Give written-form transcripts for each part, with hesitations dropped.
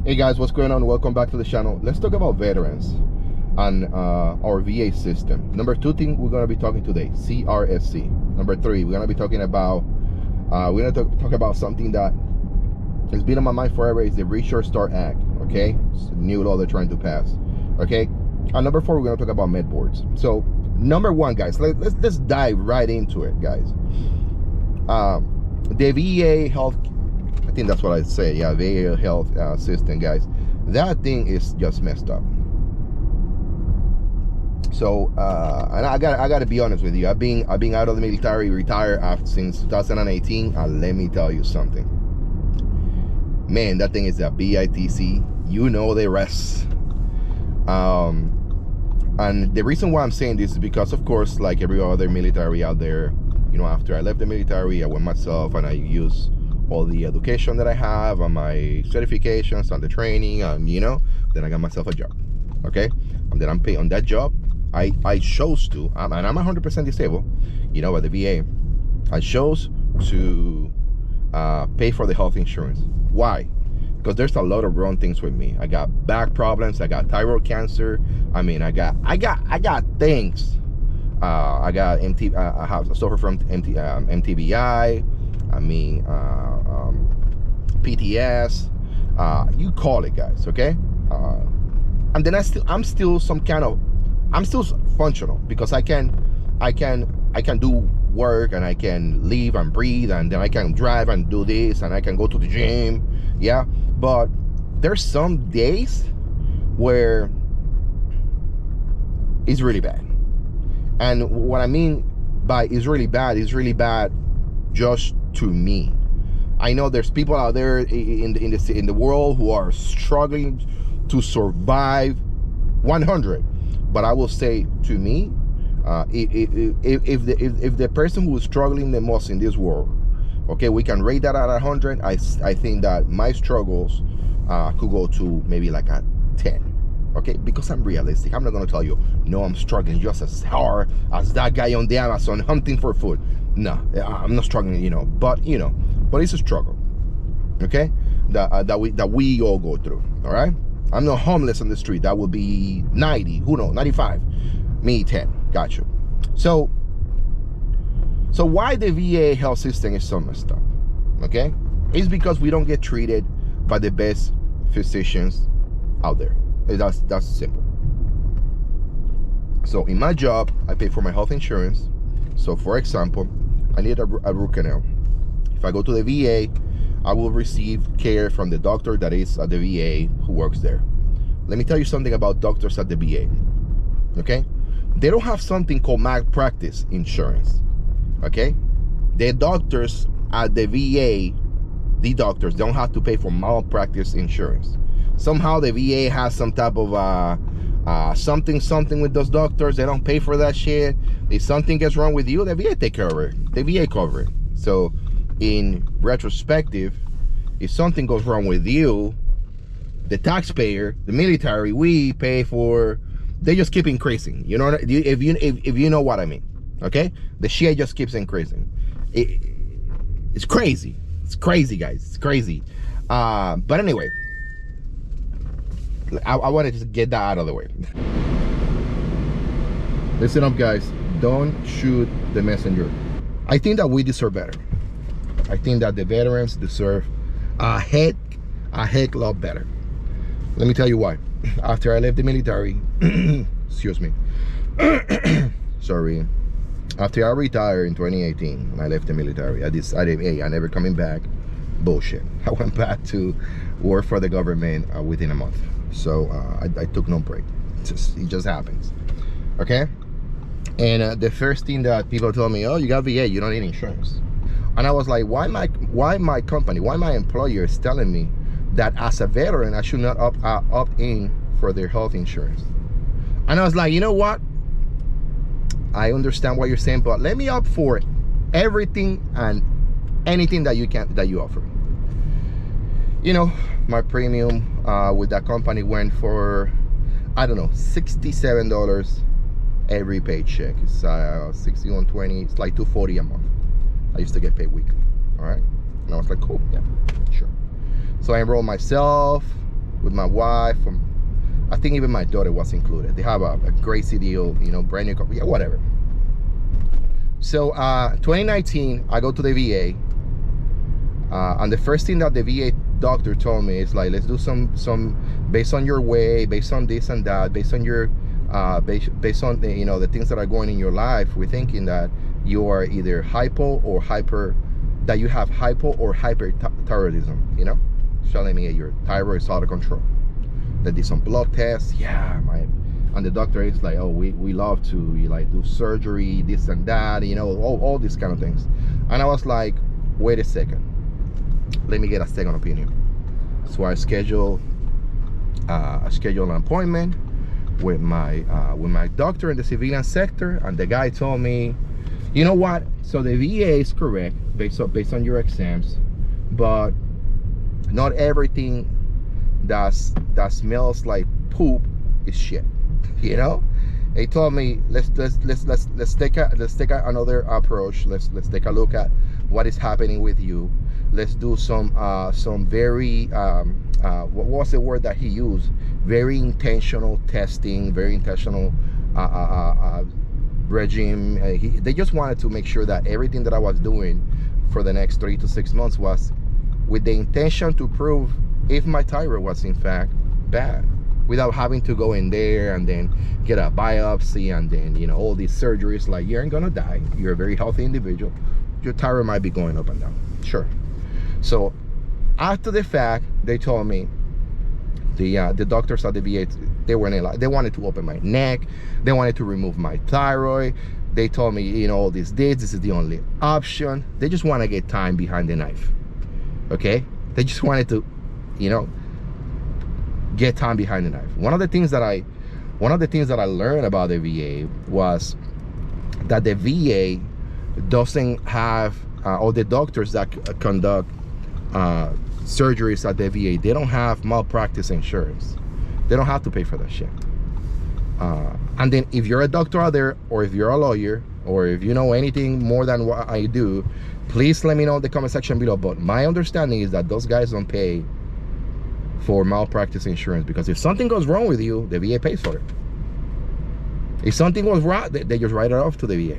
Hey guys, what's going on? Welcome back to the channel. Let's talk about veterans and our VA system. Number two thing we're going to be talking today, CRSC. Number three, we're going to be talking about talk about something that has been on my mind forever. Is the Restart Start Act. Okay, it's a new law they're trying to pass. Okay, and number four, we're going to talk about med boards. So number one, guys, let's dive right into it, guys. The VA health, I think that's what I say. Yeah, VA health system, guys. That thing is just messed up. So, and I gotta be honest with you. I've been out of the military, retired since 2018. And let me tell you something, man. That thing is a BITC. You know the rest. And the reason why I'm saying this is because, of course, like every other military out there, you know, after I left the military, I went myself and I used all the education that I have and my certifications and the training, and you know, then I got myself a job. Okay, and then I'm paid on that job. I chose to, and I'm 100% disabled, you know, by the VA. I chose to pay for the health insurance. Why? Because there's a lot of wrong things with me. I got back problems. I got thyroid cancer. I mean, I got things. I got I suffer from MTBI. I mean, PTS. You call it, guys. Okay. And then I'm still functional because I can do work, and I can live and breathe, and then I can drive and do this, and I can go to the gym. Yeah, but there's some days where it's really bad. And what I mean by it's really bad just to me. I know there's people out there in the world who are struggling to survive 100, but I will say, to me, if the person who is struggling the most in this world, okay, we can rate that at 100. I think that my struggles could go to maybe like a 10. Okay, because I'm realistic. I'm not going to tell you, no, I'm struggling just as hard as that guy on the Amazon hunting for food. No, I'm not struggling, you know, but it's a struggle. Okay, that we all go through. All right, I'm not homeless on the street. That would be 90. Who knows? 95. Me 10. Got you. So why the VA health system is so messed up? Okay, it's because we don't get treated by the best physicians out there. That's simple. So in my job, I pay for my health insurance. So for example, I need a root canal. If I go to the VA, I will receive care from the doctor that is at the VA who works there. Let me tell you something about doctors at the VA. Okay, they don't have something called malpractice insurance. Okay, the doctors at the VA, the doctors don't have to pay for malpractice insurance. Somehow the VA has some type of something with those doctors. They don't pay for that shit. If something gets wrong with you, the VA take care of it. The VA cover it. So in retrospective, if something goes wrong with you, the taxpayer, the military, we pay for. They just keep increasing. You know, if you know what I mean. Okay, the shit just keeps increasing. It's crazy. It's crazy, guys. It's crazy. But anyway, I wanted to get that out of the way. Listen up, guys. Don't shoot the messenger. I think that we deserve better. I think that the veterans deserve a heck lot better. Let me tell you why. After I left the military, excuse me. Sorry. After I retired in 2018, when I left the military, I decided, hey, I'm never coming back. Bullshit. I went back to work for the government within a month. So I took no break. It just happens. Okay. And the first thing that people told me, oh, you got VA, you don't need insurance. And I was like, why my company, why my employer is telling me that as a veteran I should not opt in for their health insurance? And I was like, you know what, I understand what you're saying, but let me opt for everything and anything that you offer. You know, my premium with that company went for, I don't know, $67 every paycheck. It's 6120. It's like $240 a month. I used to get paid weekly. All right, and I was like, cool, yeah, sure. So I enrolled myself, with my wife. I think even my daughter was included. They have a crazy deal, you know, brand new car, yeah, whatever. So 2019, I go to the VA, and the first thing that the VA doctor told me is like, let's do some based on your weight, based on this and that, based on your based on the, you know, the things that are going in your life. We're thinking that you are either hypo or hyper, that you have hypo or hyperthyroidism. You know, telling me your thyroid is out of control. They did some blood tests. Yeah, and the doctor is like, oh, we love to like do surgery, this and that, you know, all these kind of things. And I was like, wait a second, let me get a second opinion. So I scheduled an appointment with my doctor in the civilian sector, and the guy told me, you know what? So the VA is correct based on your exams, but not everything that smells like poop is shit. You know, they told me let's take another approach. Let's take a look at what is happening with you. Let's do some very what was the word that he used? Very intentional testing, very intentional regime. They just wanted to make sure that everything that I was doing for the next 3 to 6 months was with the intention to prove if my thyroid was in fact bad, without having to go in there and then get a biopsy and then, you know, all these surgeries. Like, you aren't gonna die, you're a very healthy individual, your thyroid might be going up and down, sure. So after the fact, they told me, the doctors at the VA, they wanted to open my neck, they wanted to remove my thyroid. They told me, you know, this is the only option. They just want to get time behind the knife. Okay, they just wanted to, you know, get time behind the knife. One of the things that I learned about the VA was that the VA doesn't have, or the doctors that conduct surgeries at the VA, they don't have malpractice insurance. They don't have to pay for that shit. And then if you're a doctor out there, or if you're a lawyer, or if you know anything more than what I do, please let me know in the comment section below. But my understanding is that those guys don't pay for malpractice insurance, because if something goes wrong with you, the VA pays for it. If something goes wrong, they just write it off to the VA.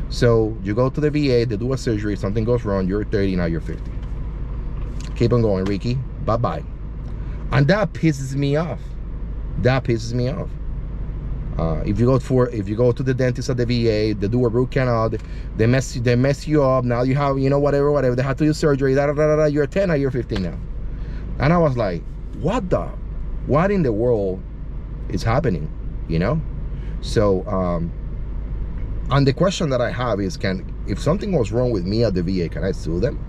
So you go to the VA, they do a surgery, something goes wrong, you're 30, now you're 50. Keep on going, Ricky, bye-bye. And that pisses me off. That pisses me off. If you go to the dentist at the VA, they do a root canal, they mess you up. Now you have, you know, whatever, they have to do surgery, you're 10, now you're 15 now. And I was like, what in the world is happening, you know? So and the question that I have is, if something goes wrong with me at the VA, can I sue them?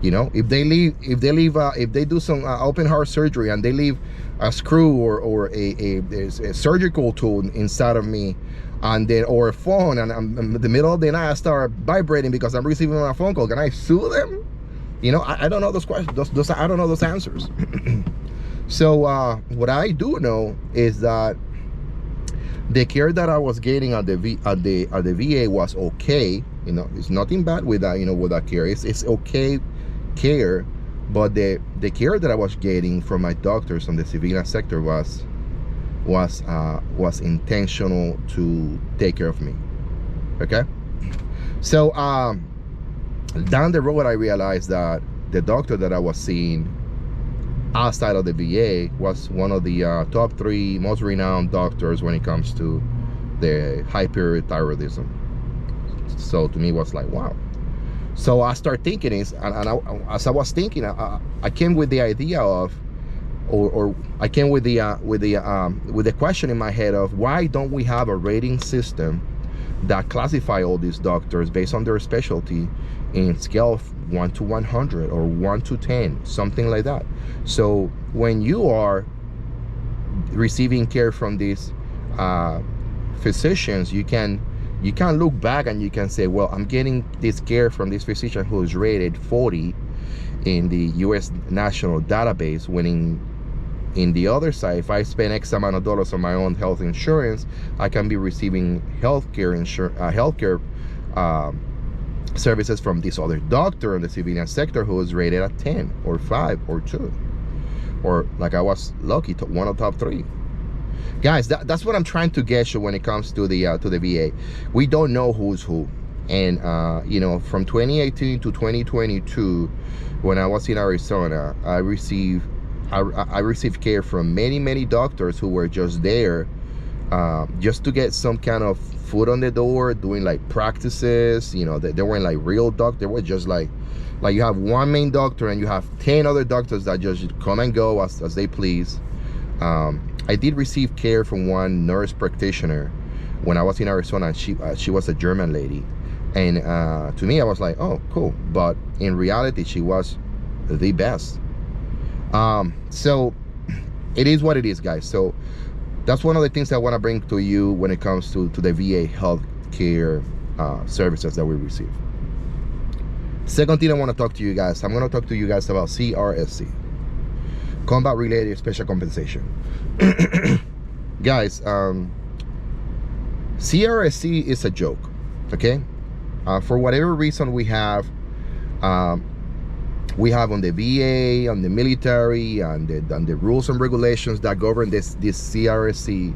You know, if they do some open heart surgery and they leave a screw or a surgical tool inside of me, and then, or a phone, and I'm in the middle of the night I start vibrating because I'm receiving a phone call, can I sue them? You know, I don't know those questions. I don't know those answers. So what I do know is that the care that I was getting at the VA was okay. You know, it's nothing bad with that. You know, with that care, it's okay care. But the care that I was getting from my doctors on the civilian sector was intentional to take care of me. Okay, so down the road, I realized that the doctor that I was seeing outside of the VA was one of the top 3 most renowned doctors when it comes to the hyperthyroidism. So to me, it was like, wow. So I started thinking as I was thinking, I came with the idea of, or I came with the question in my head of, why don't we have a rating system that classify all these doctors based on their specialty in scale of 1 to 100 or 1 to 10, something like that. So when you are receiving care from these physicians, you can look back and you can say, well, I'm getting this care from this physician who is rated 40 in the US national database, when in the other side, if I spend X amount of dollars on my own health insurance, I can be receiving healthcare services from this other doctor in the civilian sector who is rated at 10 or 5 or 2. or like I was lucky to one of top 3. Guys, that's what I'm trying to get you when it comes to the VA. We don't know who's who. And you know, from 2018 to 2022, when I was in Arizona, I received care from many doctors who were just there just to get some kind of foot on the door, doing like practices. You know, they weren't like real doctors. They were just like you have one main doctor and you have 10 other doctors that just come and go as they please. I did receive care from one nurse practitioner when I was in Arizona, and she was a German lady. And to me, I was like, oh, cool. But in reality, she was the best. So it is what it is, guys. So that's one of the things I want to bring to you when it comes to the VA healthcare services that we receive. Second thing I want to talk to you guys, I'm going to talk to you guys about CRSC, Combat Related Special Compensation. Guys, CRSC is a joke, okay? For whatever reason we have on the VA, on the military, and the rules and regulations that govern this CRSC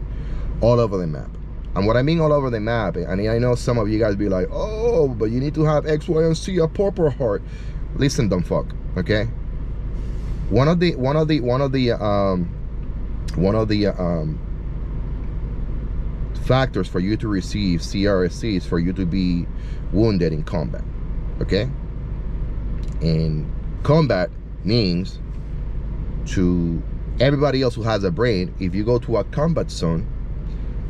all over the map. And what I mean all over the map, and I know some of you guys be like, oh, but you need to have X, Y, and Z, a Purple Heart. Listen, dumb fuck, okay? One of the factors for you to receive CRSC is for you to be wounded in combat, okay? And combat means, to everybody else who has a brain, if you go to a combat zone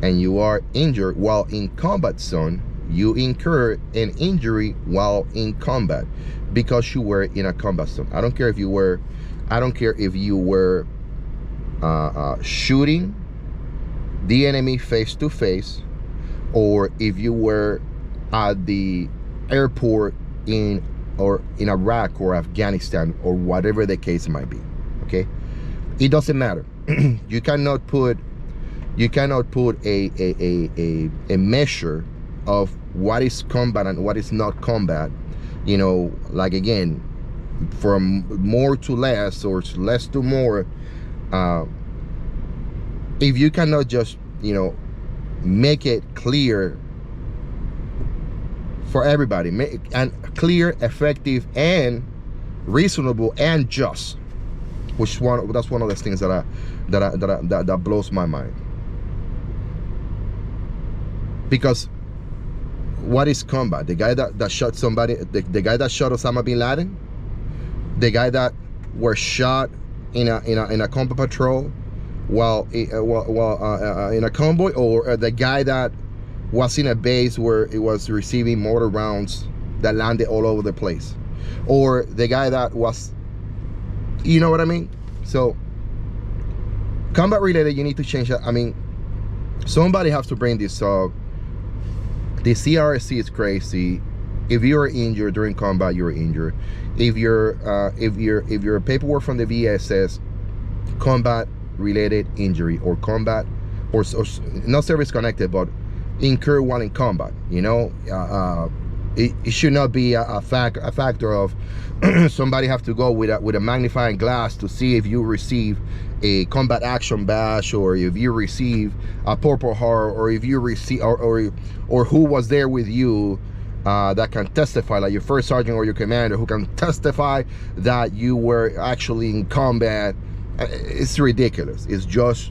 and you are injured while in combat zone, you incur an injury while in combat because you were in a combat zone. I don't care if you were shooting the enemy face to face, or if you were at the airport in Iraq or Afghanistan, or whatever the case might be, okay? It doesn't matter. You cannot put a measure of what is combat and what is not combat, you know, like, again, from more to less or less to more. If you cannot just, you know, make it clear for everybody, and clear, effective, and reasonable and just, that's one of the things that blows my mind. Because what is combat? The guy that shot somebody, the guy that shot Osama bin Laden, the guy that was shot in a combat patrol while in a convoy, or the guy that was in a base where it was receiving mortar rounds that landed all over the place, or the guy that was, you know what I mean? So combat related, you need to change that. I mean, somebody has to bring this up. The CRSC is crazy. If you are injured during combat, you're injured. If your paperwork from the VA says combat related injury, or combat, or not service connected, but incurred while in combat, you know, it should not be a factor of somebody have to go with a magnifying glass to see if you receive a combat action badge, or if you receive a Purple Heart, or if you receive, or who was there with you that can testify, like your first sergeant or your commander, who can testify that you were actually in combat. It's ridiculous. It's just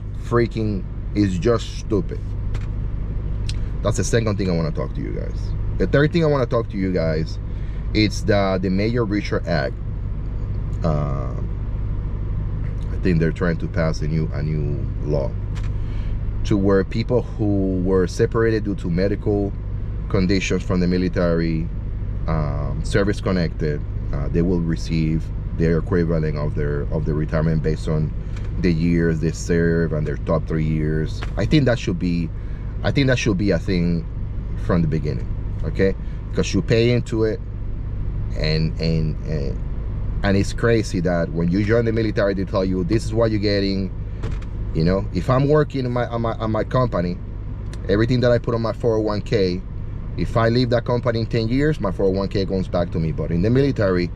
stupid. That's the second thing I want to talk to you guys. The third thing I want to talk to you guys, it's the Major Richard Act. I think they're trying to pass a new law to where people who were separated due to medical conditions from the military, service connected, they will receive their equivalent of their retirement based on the years they serve and their top 3 years. I think that should be a thing from the beginning, okay? Because you pay into it, and it's crazy that when you join the military, they tell you this is what you're getting. You know, if I'm working on my company, everything that I put on my 401k If I leave that company in 10 years, my 401k goes back to me. But in the military,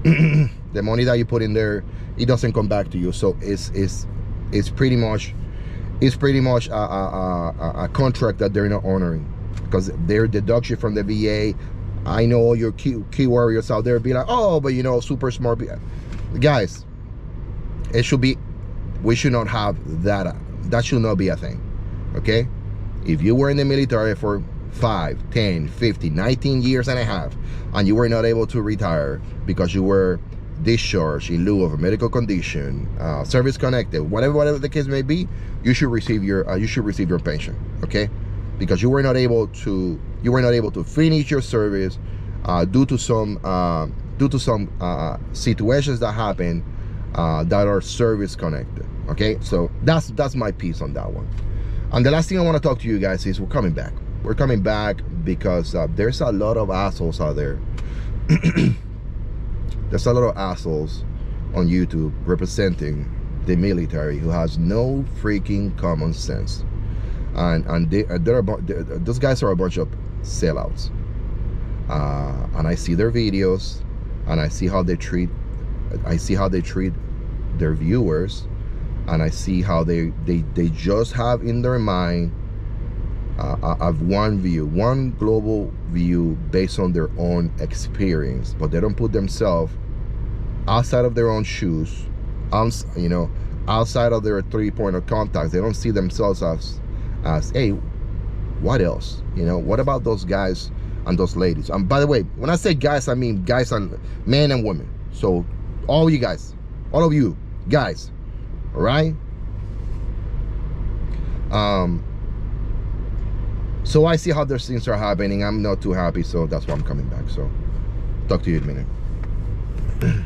the money that you put in there, it doesn't come back to you. So it's pretty much a contract that they're not honoring, because their deduction from the VA. I know all your key warriors out there be like, oh, but you know, super smart guys. We should not have that. That should not be a thing. Okay, if you were in the military for 5, 10, 15, 19 years and a half, and you were not able to retire because you were discharged in lieu of a medical condition, service connected, whatever the case may be, you should receive your pension. Okay, because you were not able to finish your service due to some situations that happen that are service connected. Okay, so that's my piece on that one. And the last thing I want to talk to you guys is we're coming back because there's a lot of assholes out there. There's a lot of assholes on YouTube representing the military who has no freaking common sense, and those guys are a bunch of sellouts. And I see their videos, and I see how they treat their viewers, and I see how they just have in their mind of one view, one global view based on their own experience, but they don't put themselves outside of their own shoes, you know, outside of their 3 point of contact. They don't see themselves as hey, what else? You know, what about those guys and those ladies? And by the way, when I say guys, I mean guys and men and women. So all you guys, all of you guys, all right? So I see how those things are happening. I'm not too happy, so that's why I'm coming back. So talk to you in a minute.